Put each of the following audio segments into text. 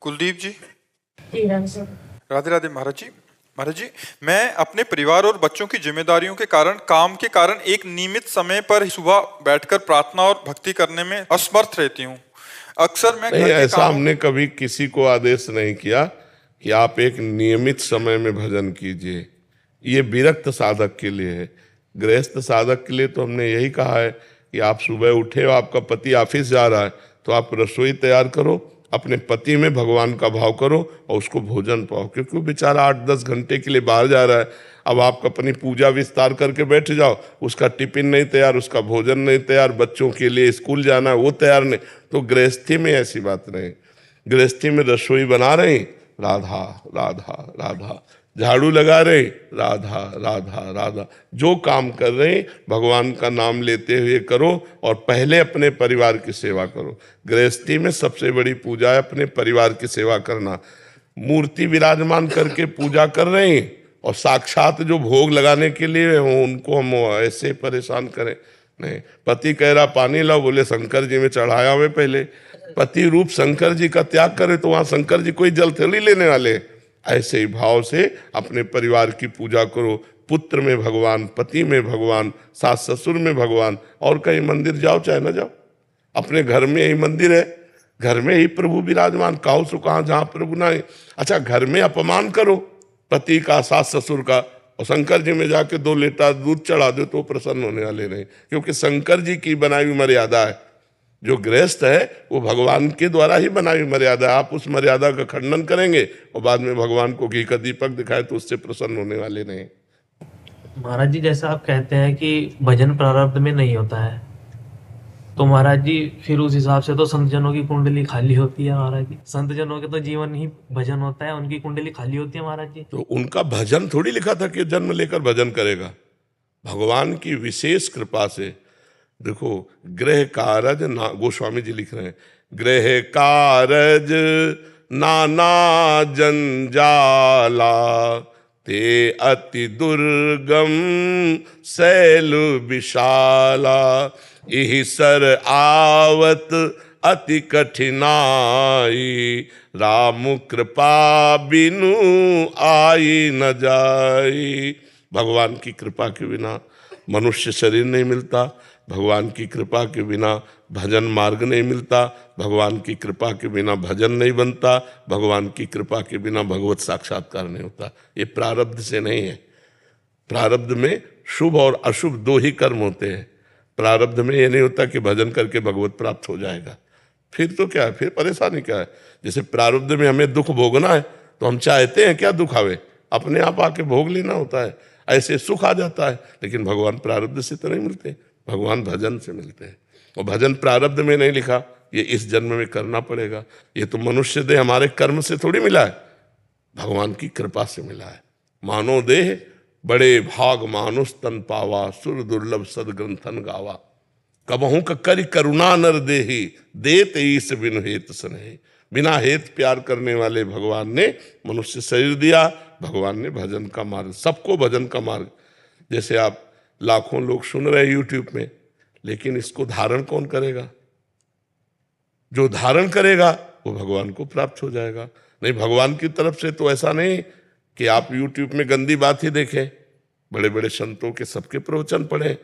कुलदीप जी। जी Ram sir. Radhe Radhe महाराज जी। महाराज जी, मैं अपने परिवार और बच्चों की जिम्मेदारियों के कारण, काम के कारण एक नियमित समय पर सुबह बैठकर प्रार्थना और भक्ति करने में असमर्थ रहती हूँ। अक्सर मैं नहीं, घर के ऐसा कामों हमने कभी किसी को आदेश नहीं किया कि आप एक नियमित समय में भजन कीजिए। ये विरक्त साधक के लिए है। गृहस्थ साधक के लिए तो हमने यही कहा है कि आप सुबह उठे हो, आपका पति ऑफिस जा रहा है तो आप रसोई तैयार करो, अपने पति में भगवान का भाव करो और उसको भोजन पाओ, क्योंकि वो बेचारा 8-10 घंटे के लिए बाहर जा रहा है। अब आप अपनी पूजा विस्तार करके बैठ जाओ, उसका टिफिन नहीं तैयार, उसका भोजन नहीं तैयार, बच्चों के लिए स्कूल जाना है वो तैयार नहीं। तो गृहस्थी में ऐसी बात नहीं। गृहस्थी में रसोई बना रहे, राधा राधा राधा, झाड़ू लगा रहे, राधा राधा राधा, जो काम कर रहे हैं भगवान का नाम लेते हुए करो और पहले अपने परिवार की सेवा करो। गृहस्थी में सबसे बड़ी पूजा है अपने परिवार की सेवा करना। मूर्ति विराजमान करके पूजा कर रहे हैं और साक्षात जो भोग लगाने के लिए हो उनको हम ऐसे परेशान करें? नहीं। पति कह रहा पानी लाओ, बोले शंकर जी में चढ़ाया हुए, पहले पति रूप शंकर जी का त्याग करे तो वहां शंकर जी कोई जल थोड़ी लेने वाले। ऐसे ही भाव से अपने परिवार की पूजा करो। पुत्र में भगवान, पति में भगवान, सास ससुर में भगवान, और कहीं मंदिर जाओ चाहे ना जाओ, अपने घर में ही मंदिर है, घर में ही प्रभु विराजमान। काहू सो कहाँ जहाँ प्रभु ना है। अच्छा, घर में अपमान करो पति का, सास ससुर का, और शंकर जी में जाके 2 लीटर दूध चढ़ा दो तो प्रसन्न होने वाले नहीं, क्योंकि शंकर जी की बनाई हुई मर्यादा है। जो गृहस्थ है वो भगवान के द्वारा ही बनाई हुई मर्यादा है। आप उस मर्यादा का खंडन करेंगे और बाद में भगवान को घी का दीपक दिखाए तो उससे प्रसन्न होने वाले नहीं। महाराज जी, जैसा आप कहते हैं कि भजन प्रारब्ध में नहीं होता है, तो महाराज जी फिर उस हिसाब से तो संत जनों की कुंडली खाली होती है। महाराज जी, संत जनों के तो जीवन ही भजन होता है, उनकी कुंडली खाली होती है। महाराज जी, तो उनका भजन थोड़ी लिखा था कि जन्म लेकर भजन करेगा। भगवान की विशेष कृपा से देखो, गृह कारज ना, गोस्वामी जी लिख रहे हैं, गृह कारज नाना जंजाला, ते अति दुर्गम शैल विशाला, इहि सर आवत अति कठिनाई, राम कृपा बिनु आई न जाई। भगवान की कृपा के बिना मनुष्य शरीर नहीं मिलता, भगवान की कृपा के बिना भजन मार्ग नहीं मिलता, भगवान की कृपा के बिना भजन नहीं बनता, भगवान की कृपा के बिना भगवत साक्षात्कार नहीं होता। ये प्रारब्ध से नहीं है। प्रारब्ध में शुभ और अशुभ 2 ही कर्म होते हैं। प्रारब्ध में ये नहीं होता कि भजन करके भगवत प्राप्त हो जाएगा। फिर तो क्या है, फिर परेशानी क्या है? जैसे प्रारब्ध में हमें दुख भोगना है तो हम चाहते हैं क्या दुख आवे, अपने आप आके भोग लेना होता है, ऐसे सुख आ जाता है। लेकिन भगवान प्रारब्ध से तो नहीं मिलते, भगवान भजन से मिलते हैं। और भजन प्रारब्ध में नहीं लिखा, ये इस जन्म में करना पड़ेगा। ये तो मनुष्य देह हमारे कर्म से थोड़ी मिला है, भगवान की कृपा से मिला है। मानो देह बड़े भाग मानुष तन पावा, सुर दुर्लभ सदग्रंथन गावा, कबहू का करि करुणा नर देही, देत ईस बिन हेत स्नेह। बिना हेत प्यार करने वाले भगवान ने मनुष्य शरीर दिया, भगवान ने भजन का मार्ग, सबको भजन का मार्ग। जैसे आप लाखों लोग सुन रहे हैं यूट्यूब में, लेकिन इसको धारण कौन करेगा? जो धारण करेगा वो भगवान को प्राप्त हो जाएगा। नहीं, भगवान की तरफ से तो ऐसा नहीं कि आप यूट्यूब में गंदी बात ही देखें, बड़े बड़े संतों के सबके प्रवचन पढ़ें,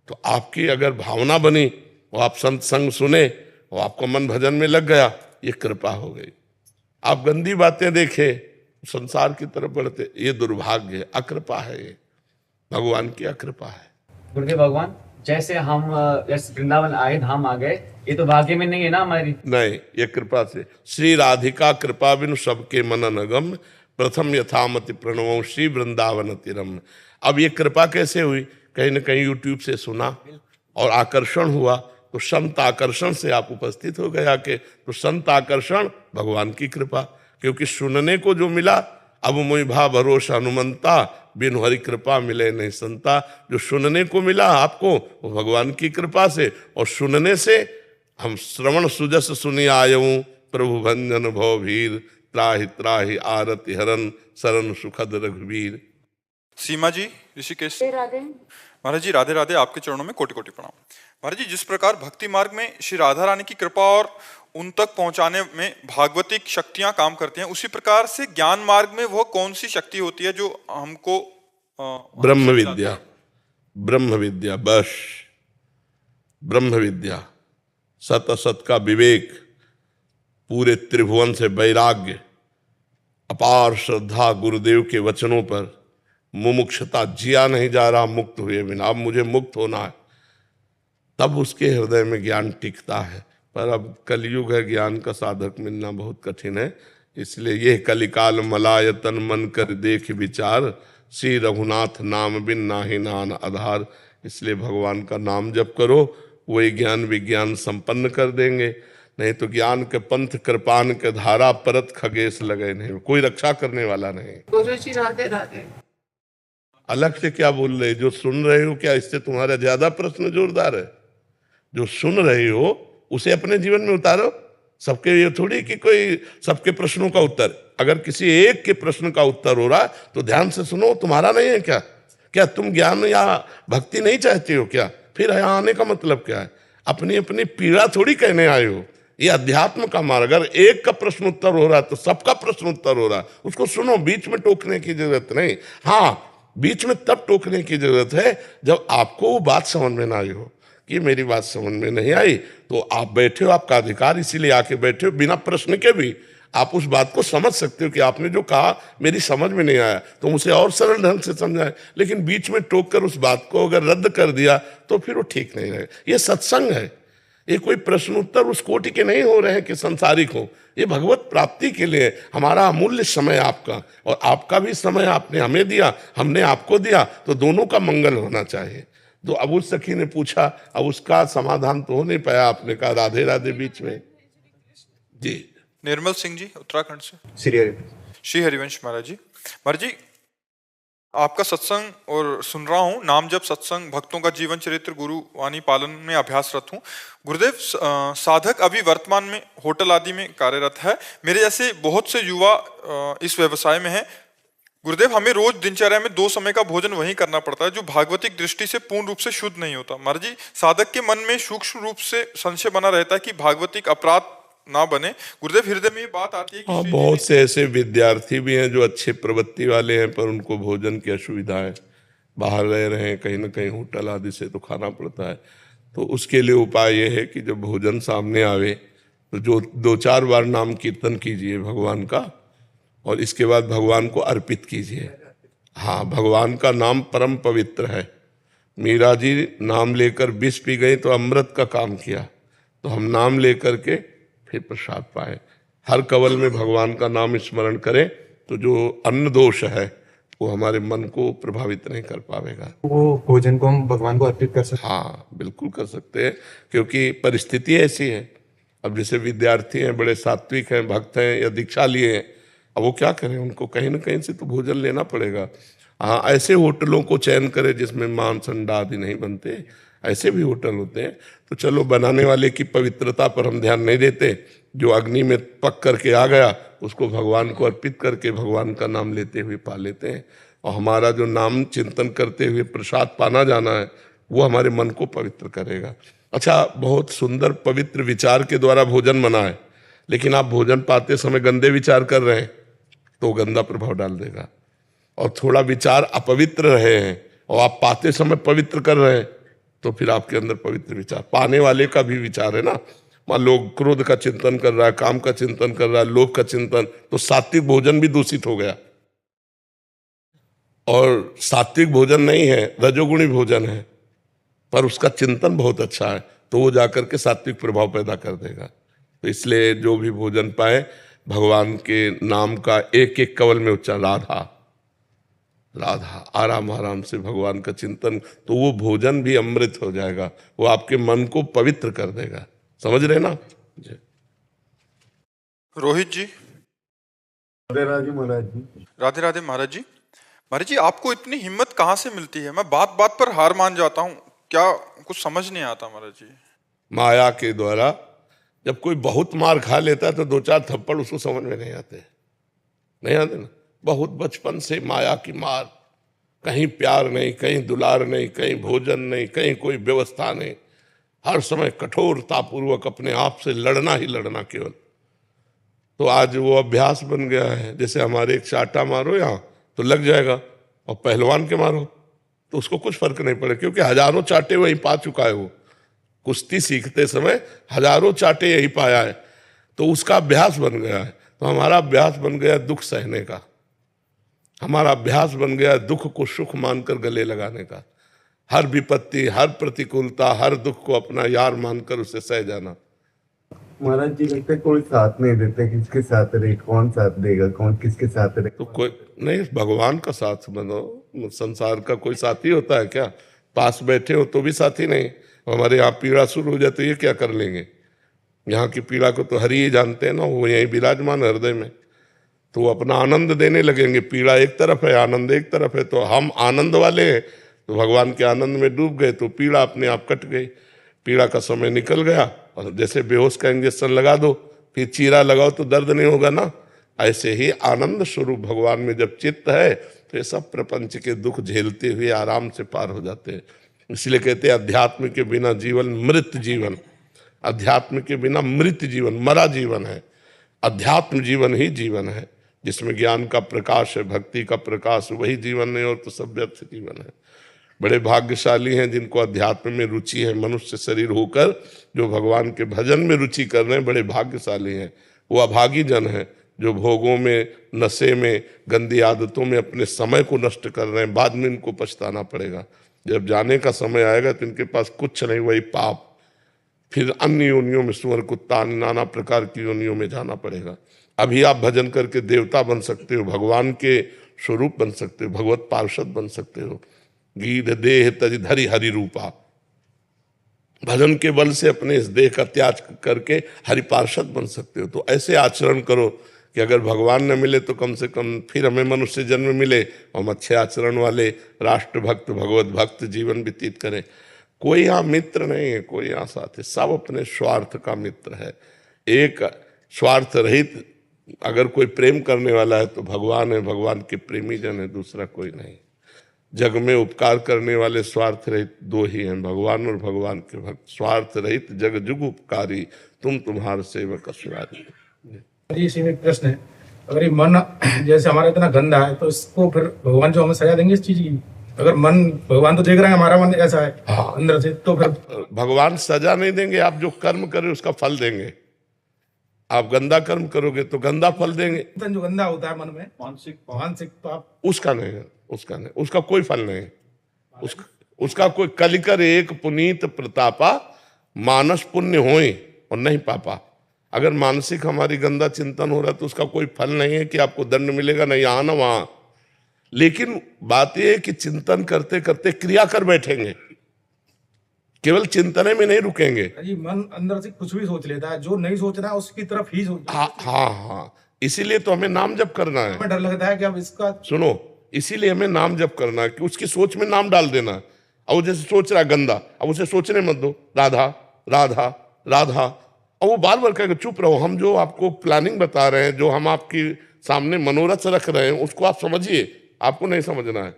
तो आपकी अगर भावना बनी और आप संत संग सुने और आपका मन भजन में लग गया, ये कृपा हो गई। आप गंदी बातें देखें, संसार की तरफ बढ़ते, ये दुर्भाग्य है, अकृपा है, ये भगवान की अकृपा है। गुरुदेव भगवान, जैसे हम वृंदावन आए, धाम आ गए, ये तो भाग्य में नहीं है ना हमारी? नहीं, ये कृपा से। श्री राधिका कृपा बिनु सबके मनन अगम, प्रथम यथामति प्रणवों श्री वृंदावन तिरम। अब ये कृपा कैसे हुई? कहीं न कहीं यूट्यूब से सुना और आकर्षण हुआ, तो संत आकर्षण से आप उपस्थित हो गए आके। तो संत आकर्षण भगवान की कृपा, क्योंकि सुनने को जो मिला, अब मोहि भा भरोसा हनुमंता, बिनु हरि कृपा मिले नहीं संता। जो सुनने को मिला आपको वो भगवान की कृपा से, और सुनने से हम श्रवण सुजस सुनि आयऊं, प्रभु भंजन भव भीर, त्राहि त्राहि आरति हरन, शरण सुखद रघुवीर। सीमा जी, ऋषिकेश। राधे। महाराज जी राधे राधे, आपके चरणों में कोटि कोटि प्रणाम। महाराज जी, जिस प्रकार भक्ति मार्ग में श्री राधा रानी की कृपा और उन तक पहुंचाने में भागवतिक शक्तियां काम करती हैं, उसी प्रकार से ज्ञान मार्ग में वह कौन सी शक्ति होती है जो हमको ब्रह्म विद्या, ब्रह्म विद्या, बस ब्रह्म विद्या, सत असत का विवेक, पूरे त्रिभुवन से वैराग्य, अपार श्रद्धा गुरुदेव के वचनों पर, मुमुक्षता, जिया नहीं जा रहा मुक्त हुए बिना, अब मुझे मुक्त होना है, तब उसके हृदय में ज्ञान टिकता है। पर अब कलयुग है, ज्ञान का साधक मिलना बहुत कठिन है। इसलिए ये कलिकाल मलायतन मन कर देख विचार, श्री रघुनाथ नाम बिन नाहि नान आधार। इसलिए भगवान का नाम जप करो, वही ज्ञान विज्ञान संपन्न कर देंगे। नहीं तो ज्ञान के पंथ कृपान के धारा परत खगेश लगे नहीं, कोई रक्षा करने वाला नहीं। गुरु जी राधे राधे। अलग से क्या बोल रहे, जो सुन रहे हो क्या इससे तुम्हारा ज्यादा प्रश्न जोरदार है? जो सुन रहे हो उसे अपने जीवन में उतारो। सबके ये थोड़ी कि कोई सबके प्रश्नों का उत्तर, अगर किसी एक के प्रश्न का उत्तर हो रहा तो ध्यान से सुनो। तुम्हारा नहीं है क्या? क्या तुम ज्ञान या भक्ति नहीं चाहते हो क्या? फिर यहाँ आने का मतलब क्या है? अपनी अपनी पीड़ा थोड़ी कहने आए हो। ये अध्यात्म का मार्ग, अगर एक का प्रश्न उत्तर हो रहा है तो सबका प्रश्न उत्तर हो रहा है, उसको सुनो। बीच में टोकने की जरूरत नहीं। हाँ, बीच में तब टोकने की जरूरत है जब आपको वो बात समझ में ना आई हो कि मेरी बात समझ में नहीं आई, तो आप बैठे हो, आपका अधिकार, इसीलिए आके बैठे हो। बिना प्रश्न के भी आप उस बात को समझ सकते हो कि आपने जो कहा मेरी समझ में नहीं आया, तो उसे और सरल ढंग से समझाए। लेकिन बीच में टोक कर उस बात को अगर रद्द कर दिया तो फिर वो ठीक नहीं रहेगा। ये सत्संग है, ये कोई प्रश्न उत्तर उस कोटि के नहीं हो रहे हैं कि संसारिक हो। ये भगवत प्राप्ति के लिए हमारा अमूल्य समय आपका, और आपका भी समय आपने हमें दिया, हमने आपको दिया, तो दोनों का मंगल होना चाहिए। तो अब उस सखी ने पूछा, अब उसका समाधान तो हो नहीं पाया। आपने कहा राधे राधे बीच में जी। निर्मल सिंह जी उत्तराखंड से। श्री हरिवंश महाराज जी। महाराज जी, आपका सत्संग और सुन रहा हूँ, नाम जप सत्संग भक्तों का जीवन चरित्र गुरु वाणी पालन में अभ्यासरत हूँ। गुरुदेव, साधक अभी वर्तमान में होटल आदि में कार्यरत है। मेरे जैसे बहुत से युवा इस व्यवसाय में है। गुरुदेव, हमें रोज दिनचर्या में 2 समय का भोजन वही करना पड़ता है जो भागवतिक दृष्टि से पूर्ण रूप से शुद्ध नहीं होता। महाराज जी, साधक के मन में सूक्ष्म रूप से संशय बना रहता है कि भागवतिक अपराध ना बने। गुरुदेव, हृदय में ये बात आती है कि बहुत से ऐसे विद्यार्थी भी हैं जो अच्छे प्रवृत्ति वाले हैं, पर उनको भोजन की असुविधा है, बाहर रह रहे हैं, कहीं ना कहीं होटल आदि से तो खाना पड़ता है। तो उसके लिए उपाय ये है कि जब भोजन सामने आवे तो जो 2-4 बार नाम कीर्तन कीजिए भगवान का, और इसके बाद भगवान को अर्पित कीजिए। हाँ, भगवान का नाम परम पवित्र है। मीरा जी नाम लेकर विष पी गई तो अमृत का काम किया, तो हम नाम लेकर के फिर प्रसाद पाए। हर कवल में भगवान का नाम स्मरण करें तो जो अन्न दोष है वो हमारे मन को प्रभावित नहीं कर पाएगा। वो भोजन को हम भगवान को अर्पित कर सकते हैं? हाँ, बिल्कुल कर सकते हैं, क्योंकि परिस्थिति ऐसी है। अब जैसे विद्यार्थी हैं, बड़े सात्विक हैं, भक्त हैं या दीक्षा लिए हैं, अब वो क्या करें, उनको कहीं ना कहीं से तो भोजन लेना पड़ेगा। हाँ, ऐसे होटलों को चयन करें जिसमें मांस अंडा आदि नहीं बनते, ऐसे भी होटल होते हैं। तो चलो, बनाने वाले की पवित्रता पर हम ध्यान नहीं देते, जो अग्नि में पक करके आ गया उसको भगवान को अर्पित करके भगवान का नाम लेते हुए पा लेते हैं। और हमारा जो नाम चिंतन करते हुए प्रसाद पाना जाना है वो हमारे मन को पवित्र करेगा। अच्छा, बहुत सुंदर पवित्र विचार के द्वारा भोजन बना है, लेकिन आप भोजन पाते समय गंदे विचार कर रहे हैं तो गंदा प्रभाव डाल देगा। और थोड़ा विचार अपवित्र रहे हैं और आप पाते समय पवित्र कर रहे हैं तो फिर आपके अंदर पवित्र विचार, पाने वाले का भी विचार है ना। मान लो क्रोध का चिंतन कर रहा है, काम का चिंतन कर रहा है, लोभ का चिंतन, तो सात्विक भोजन भी दूषित हो गया। और सात्विक भोजन नहीं है, रजोगुणी भोजन है, पर उसका चिंतन बहुत अच्छा है, तो वो जाकर के सात्विक प्रभाव पैदा कर देगा। तो इसलिए जो भी भोजन पाए भगवान के नाम का एक एक कवल में उच्चारण, राधा राधा, आराम आराम से भगवान का चिंतन, तो वो भोजन भी अमृत हो जाएगा, वो आपके मन को पवित्र कर देगा। समझ रहे ना जी? रोहित जी। राधे राधे महाराज जी। राधे राधे महाराज जी। महाराज जी, आपको इतनी हिम्मत कहाँ से मिलती है? मैं बात बात पर हार मान जाता हूँ, क्या कुछ समझ नहीं आता महाराज जी। माया के द्वारा जब कोई बहुत मार खा लेता है तो 2-4 थप्पड़ उसको समझ में नहीं आते ना। बहुत बचपन से माया की मार, कहीं प्यार नहीं, कहीं दुलार नहीं, कहीं भोजन नहीं, कहीं कोई व्यवस्था नहीं, हर समय कठोरतापूर्वक अपने आप से लड़ना ही लड़ना केवल। तो आज वो अभ्यास बन गया है। जैसे हमारे एक चाटा मारो यहाँ तो लग जाएगा, और पहलवान के मारो तो उसको कुछ फर्क नहीं पड़े, क्योंकि हजारों चाटे वहीं पा चुका है। वो कुश्ती सीखते समय हजारों चाटे यही पाया है, तो उसका अभ्यास बन गया है। तो हमारा अभ्यास बन गया दुख सहने का, हमारा अभ्यास बन गया दुख को सुख मानकर गले लगाने का। हर विपत्ति, हर प्रतिकूलता, हर दुख को अपना यार मानकर उसे सह जाना। महाराज जी लगता है कोई साथ नहीं देते, किसके साथ रहे, कौन साथ देगा, कौन किसके साथ रहे। तो कोई नहीं, भगवान का साथ बनो। संसार का कोई साथी होता है क्या? पास बैठे हो तो भी साथी नहीं। हमारे यहाँ पीड़ा शुरू हो जाए तो ये क्या कर लेंगे? यहाँ की पीड़ा को तो हरि ही जानते हैं ना, वो यहीं विराजमान हृदय में, तो वो अपना आनंद देने लगेंगे। पीड़ा एक तरफ है, आनंद एक तरफ है, तो हम आनंद वाले हैं तो भगवान के आनंद में डूब गए, तो पीड़ा अपने आप कट गई। पीड़ा का समय निकल गया, और जैसे बेहोश का इंजेक्शन लगा दो, फिर चीरा लगाओ तो दर्द नहीं होगा ना। ऐसे ही आनंद स्वरूप भगवान में जब चित्त है तो ये सब प्रपंच के दुख झेलते हुए आराम से पार हो जाते हैं। इसलिए कहते हैं अध्यात्म के बिना जीवन मृत जीवन, अध्यात्म के बिना मृत जीवन, मरा जीवन है। अध्यात्म जीवन ही जीवन है, जिसमें ज्ञान का प्रकाश है, भक्ति का प्रकाश, वही जीवन है, और तो सब व्यर्थ जीवन है। बड़े भाग्यशाली हैं जिनको अध्यात्म में रुचि है, मनुष्य शरीर होकर जो भगवान के भजन में रुचि कर रहे हैं, बड़े भाग्यशाली हैं। वो अभागी जन हैं जो भोगों में, नशे में, गंदी आदतों में अपने समय को नष्ट कर रहे हैं। बाद में इनको पछताना पड़ेगा। जब जाने का समय आएगा तो इनके पास कुछ नहीं, वही पाप, फिर अन्य योनियों में, सुअर, कुत्ता, नाना प्रकार की योनियों में जाना पड़ेगा। अभी आप भजन करके देवता बन सकते हो, भगवान के स्वरूप बन सकते हो, भगवत पार्षद बन सकते हो। गीध देह तज धरि हरि रूपा, भजन के बल से अपने इस देह का त्याग करके हरि पार्षद बन सकते हो। तो ऐसे आचरण करो कि अगर भगवान न मिले तो कम से कम फिर हमें मनुष्य जन्म मिले, हम अच्छे आचरण वाले राष्ट्र भक्त, भगवत भक्त जीवन व्यतीत करें। कोई यहाँ मित्र नहीं है, कोई यहाँ साथी, सब अपने स्वार्थ का मित्र है। एक स्वार्थ रहित अगर कोई प्रेम करने वाला है तो भगवान है, भगवान के प्रेमी जन है, दूसरा कोई नहीं। जग में उपकार करने वाले स्वार्थ रहित दो ही हैं, भगवान और भगवान के भक्त। स्वार्थ रहित जग जुग उपकारी, तुम तुम्हारे सेवक असुरारी। जी इसी में एक प्रश्न है, अगर ये मन जैसे हमारा इतना गंदा है तो इसको फिर भगवान जो हमें सजा देंगे इस चीज की? अगर मन, भगवान तो देख रहे हैं हमारा मन ऐसा है अंदर से, तो फिर भगवान सजा नहीं देंगे, आप जो कर्म करें उसका फल देंगे। आप गंदा कर्म करोगे तो गंदा फल देंगे। जो गंदा होता है मन में, मानसिक पाप, उसका नहीं, उसका कोई फल नहीं। उसका कोई कलिकर एक पुनीत प्रतापा, मानस पुण्य होए और नहीं पापा। अगर मानसिक हमारी गंदा चिंतन हो रहा है तो उसका कोई फल नहीं है कि आपको दंड मिलेगा, नहीं यहाँ ना वहां। लेकिन बात यह है कि चिंतन करते करते क्रिया कर बैठेंगे, केवल चिंतने में नहीं रुकेंगे। जी मन अंदर से कुछ भी सोच लेता है, जो नहीं सोचना है उसकी तरफ ही सोचता है। हाँ, इसीलिए तो हमें नाम जप करना है। हमें डर लगता है कि अब इसका, सुनो, इसीलिए हमें नाम जप करना है कि उसकी सोच में नाम डाल देना। अब वो जैसे सोच रहा है गंदा, अब उसे सोचने मत दो, राधा राधा राधा, और वो बार बार कहेगा चुप रहो। हम जो आपको प्लानिंग बता रहे हैं, जो हम आपके सामने मनोरथ रख रहे हैं, उसको आप समझिए, आपको नहीं समझना है।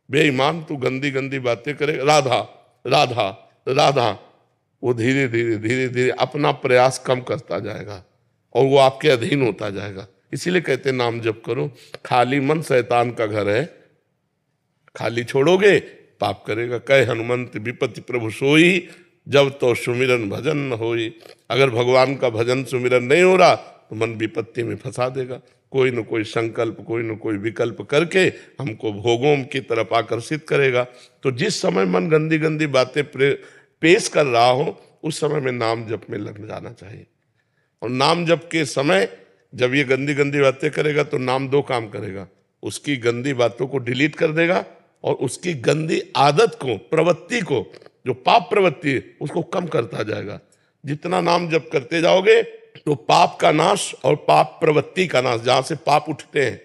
बेईमान तू गंदी गंदी बातें करे, राधा राधा राधा, वो धीरे धीरे धीरे धीरे अपना प्रयास कम करता जाएगा और वो आपके अधीन होता जाएगा। इसीलिए कहते हैं नाम जप करो। खाली मन शैतान का घर है, खाली छोड़ोगे पाप करेगा। कहे हनुमंत विपत्ति प्रभु सोई, जब तो सुमिरन भजन न होई। अगर भगवान का भजन सुमिरन नहीं हो रहा तो मन विपत्ति में फंसा देगा। कोई न कोई संकल्प, कोई न कोई विकल्प करके हमको भोगों की तरफ आकर्षित करेगा। तो जिस समय मन गंदी गंदी बातें पेश कर रहा हो, उस समय में नाम जप में लग जाना चाहिए। और नाम जप के समय जब ये गंदी गंदी बातें करेगा तो नाम दो काम करेगा, उसकी गंदी बातों को डिलीट कर देगा और उसकी गंदी आदत को, प्रवृत्ति को, जो पाप प्रवृत्ति है उसको कम करता जाएगा। जितना नाम जप करते जाओगे तो पाप का नाश और पाप प्रवृत्ति का नाश, जहां से पाप उठते हैं,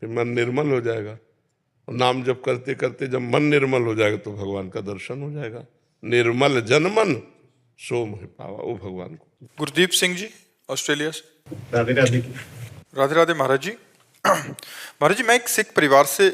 फिर मन निर्मल हो जाएगा। और नाम जप करते करते जब मन निर्मल हो जाएगा तो भगवान का दर्शन हो जाएगा। निर्मल जन मन सो मोहि पावा, वो भगवान को। गुरदीप सिंह जी ऑस्ट्रेलिया से। राधे राधे। राधे राधे महाराज जी। महाराज जी, मैं एक सिख परिवार से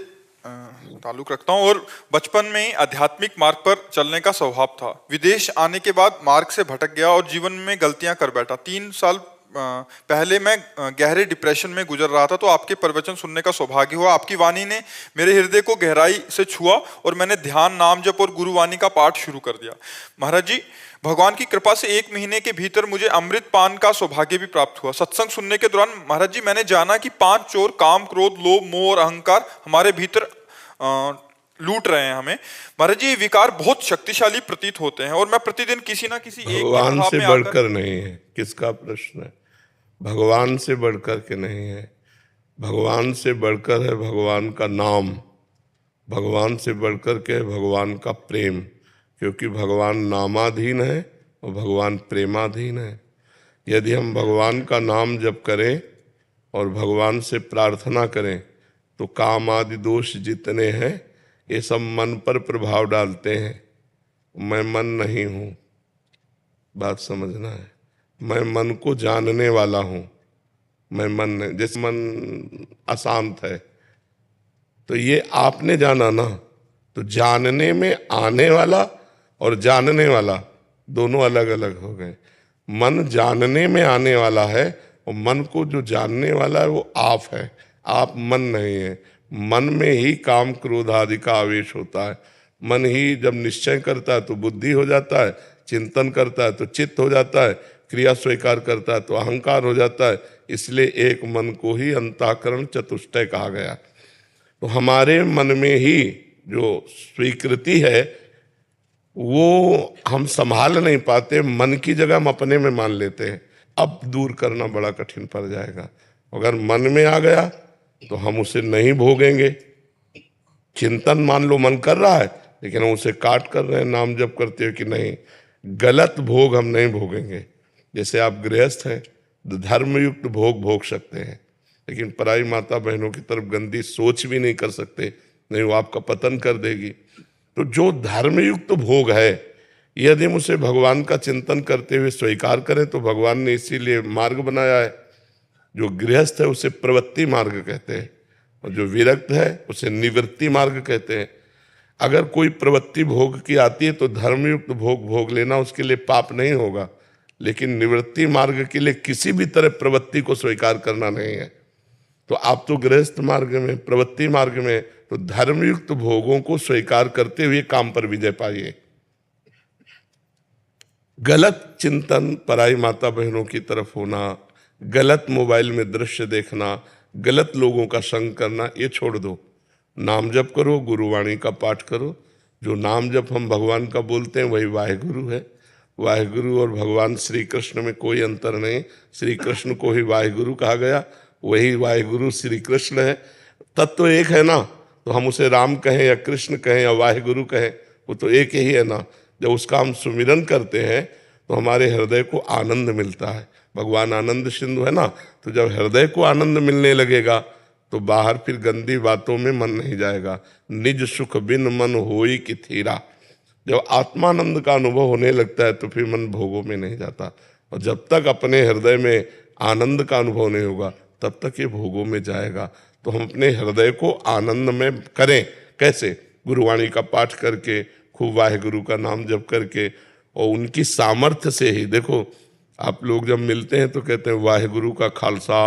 ताल्लुक रखता हूँ और बचपन में ही आध्यात्मिक मार्ग पर चलने का स्वभाव था। विदेश आने के बाद मार्ग से भटक गया और जीवन में गलतियां कर बैठा। 3 साल पहले मैं गहरे डिप्रेशन में गुजर रहा था, तो आपके प्रवचन सुनने का सौभाग्य हुआ। आपकी वाणी ने मेरे हृदय को गहराई से छुआ और मैंने ध्यान, नाम जप और गुरुवाणी का पाठ शुरू कर दिया। महाराज जी, भगवान की कृपा से 1 महीने के भीतर मुझे अमृत पान का सौभाग्य भी प्राप्त हुआ। सत्संग सुनने के दौरान महाराज जी मैंने जाना कि 5 चोर काम, क्रोध, लोभ, मोह और अहंकार हमारे भीतर लूट रहे हैं हमें। महाराज जी, ये विकार बहुत शक्तिशाली प्रतीत होते हैं और मैं प्रतिदिन किसी ना किसी एक भगवान भाव से में बढ़कर नहीं है। किसका प्रश्न है? भगवान से बढ़कर के नहीं है। भगवान से बढ़कर है भगवान का नाम, भगवान से बढ़कर के भगवान का प्रेम, क्योंकि भगवान नामाधीन है और भगवान प्रेमाधीन है। यदि हम भगवान का नाम जप करें और भगवान से प्रार्थना करें तो काम आदि दोष जितने हैं ये सब मन पर प्रभाव डालते हैं। मैं मन नहीं हूँ, बात समझना है। मैं मन को जानने वाला हूँ, मैं मन नहीं। जैसे मन अशांत है तो ये आपने जाना ना, तो जानने में आने वाला और जानने वाला दोनों अलग अलग हो गए। मन जानने में आने वाला है और मन को जो जानने वाला है वो आप है, आप मन नहीं है। मन में ही काम क्रोध आदि का आवेश होता है। मन ही जब निश्चय करता है तो बुद्धि हो जाता है, चिंतन करता है तो चित्त हो जाता है, क्रिया स्वीकार करता है तो अहंकार हो जाता है। इसलिए एक मन को ही अंतःकरण चतुष्टय कहा गया। तो हमारे मन में ही जो स्वीकृति है वो हम संभाल नहीं पाते, मन की जगह हम अपने में मान लेते हैं। अब दूर करना बड़ा कठिन पड़ जाएगा। अगर मन में आ गया तो हम उसे नहीं भोगेंगे। चिंतन मान लो मन कर रहा है लेकिन हम उसे काट कर रहे हैं, नाम जप करते हो कि नहीं, गलत भोग हम नहीं भोगेंगे। जैसे आप गृहस्थ हैं तो धर्मयुक्त भोग भोग सकते हैं, लेकिन पराई माता बहनों की तरफ गंदी सोच भी नहीं कर सकते, नहीं वो आपका पतन कर देगी। तो जो धर्मयुक्त भोग है यदि हम उसे भगवान का चिंतन करते हुए स्वीकार करें तो भगवान ने इसीलिए मार्ग बनाया है। जो गृहस्थ है उसे प्रवृत्ति मार्ग कहते हैं और जो विरक्त है उसे निवृत्ति मार्ग कहते हैं। अगर कोई प्रवृत्ति भोग की आती है तो धर्मयुक्त भोग भोग लेना उसके लिए पाप नहीं होगा, लेकिन निवृत्ति मार्ग के लिए किसी भी तरह प्रवृत्ति को स्वीकार करना नहीं है। तो आप तो गृहस्थ मार्ग में, प्रवृत्ति मार्ग में, तो धर्मयुक्त भोगों को स्वीकार करते हुए काम पर विजय पाइए। गलत चिंतन, पराई माता बहनों की तरफ होना, गलत मोबाइल में दृश्य देखना, गलत लोगों का संग करना, ये छोड़ दो। नाम जप करो, गुरुवाणी का पाठ करो। जो नाम जप हम भगवान का बोलते हैं वही वाहेगुरु है। वाहेगुरु और भगवान श्री कृष्ण में कोई अंतर नहीं। श्री कृष्ण को ही वाहेगुरु कहा गया, वही वाहेगुरु श्री कृष्ण है। तत्व एक है ना, तो हम उसे राम कहें या कृष्ण कहें या वाहेगुरु कहें, वो तो एक ही है ना। जब उसका हम सुमिरन करते हैं तो हमारे हृदय को आनंद मिलता है। भगवान आनंद सिंधु है ना, तो जब हृदय को आनंद मिलने लगेगा तो बाहर फिर गंदी बातों में मन नहीं जाएगा। निज सुख बिन मन होई कि थीरा। जब आत्मानंद का अनुभव होने लगता है तो फिर मन भोगों में नहीं जाता, और जब तक अपने हृदय में आनंद का अनुभव नहीं होगा तब तक ये भोगों में जाएगा। तो हम अपने हृदय को आनंद में करें। कैसे? गुरुवाणी का पाठ करके, खूब वाहेगुरु का नाम जप करके, और उनकी सामर्थ्य से ही। देखो आप लोग जब मिलते हैं तो कहते हैं वाहेगुरु का खालसा,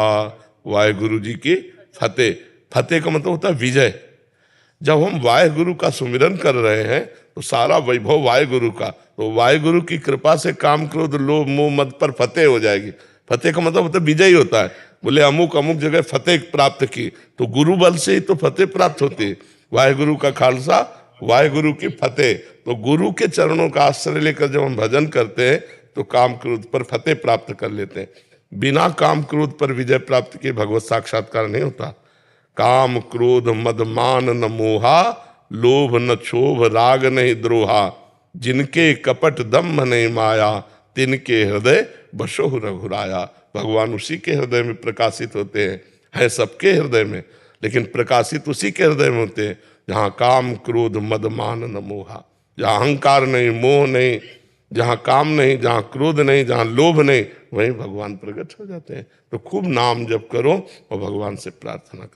वाहेगुरु जी की फतेह। फतेह का मतलब होता है विजय। जब हम वाहेगुरु का सुमिरन कर रहे हैं तो सारा वैभव वाहेगुरु का, तो वाहेगुरु की कृपा से काम क्रोध लोभ मोह मद पर फतेह हो जाएगी। फतेह का मतलब होता है विजयी होता है। बोले अमुक अमुक जगह फतेह प्राप्त की, तो गुरु बल से ही तो फतेह प्राप्त होती है। वाहेगुरु का खालसा, वाहेगुरु की फतेह। तो गुरु के चरणों का आश्रय लेकर जब हम भजन करते हैं तो काम क्रोध पर फतेह प्राप्त कर लेते हैं। बिना काम क्रोध पर विजय प्राप्त किए भगवत साक्षात्कार नहीं होता। काम क्रोध मद मान न मोहा, लोभ न क्षोभ राग नहीं द्रोहा। जिनके कपट दम्भ नहीं माया, तिनके हृदय बसोह रघुराया। भगवान उसी के हृदय में प्रकाशित होते हैं, है सबके हृदय में, लेकिन प्रकाशित उसी के हृदय में होते हैं जहाँ काम क्रोध मद मान न मोहा। जहाँ अहंकार नहीं, मोह नहीं, जहाँ काम नहीं, जहाँ क्रोध नहीं, जहाँ लोभ नहीं, वहीं भगवान प्रकट हो जाते हैं। तो खूब नाम जप करो और भगवान से प्रार्थना करो।